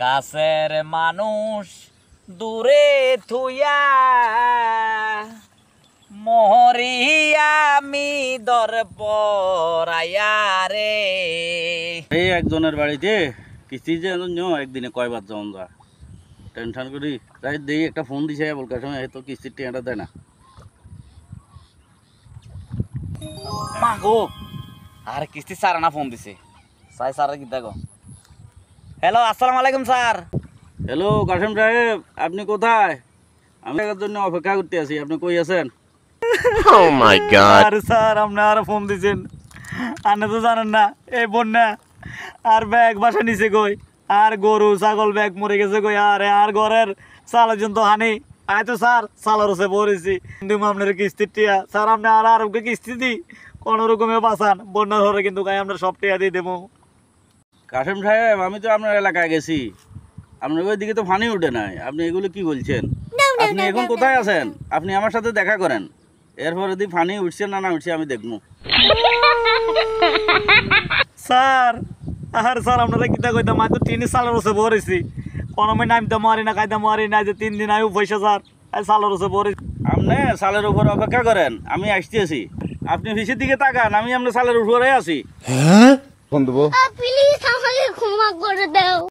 কাছের মানুষ দূরে থুইয়া মোহরি আমি দর পরাইয়া রে। এই একজনের বাড়িতে কিস্তি যে একদিনে কয়বার যাওয়া যা টেনশন করি তাই দেই একটা ফোন দিছে বলকার সময় তো কিস্তির টিকাটা দেয় না। মা গো আর কিস্তি স্যার না ফোন দিছে সাই স্যার কি দেখো। হ্যালো আসসালামু আলাইকুম স্যার। হ্যালো কাশেম সাহেব, আপনি কোথায়? আমি এর জন্য অপেক্ষা করতে আছি, আপনি কই আছেন? Oh my god. আর স্যার আপনি আর ফোন দিছেন, আপনি তো জানেন না এই বন্যা আর ব্যাগ বাসা নিচে কই, আর গরু ছাগল ব্যাগ মরে গেছে কই, আর ঘরের চালের জন্য তো হানি আয় তো স্যার চালের হচ্ছে পড়েছি কিন্তু আপনার কিস্তির টিয়া স্যার আপনি আর কিস্তি দিই কোনো রকমে বাঁচান, বন্যার হরে কিন্তু আমরা সব টিয়া দিয়ে দেবো। কাশেম সাহেব, আমি তো আপনার এলাকায় গেছি, আপনার ওই দিকে তো পানি উঠে নাই, আপনি এগুলো কি বলছেন? আপনি এখন কোথায় আছেন? আপনি আমার সাথে দেখা করেন, এরপরে যদি পানি উঠছে না উঠছে আমি দেখবো। স্যার আর স্যার আপনারা কিতা কইতাম, আমি তো 3 সালের হচ্ছে পড়েছি, কোনো আমি নামতে মারি না খাইতে মারি না, যে 3 দিন আয়ু পয়সা স্যার সালের হচ্ছে পড়েছি। আপনি সালের উপর অপেক্ষা করেন, আমি আসতেছি, আপনি পিছের দিকে তাকান, আমি আপনার সালের উপরে আছি। প্লিজ আমাকে ক্ষমা করে দাও।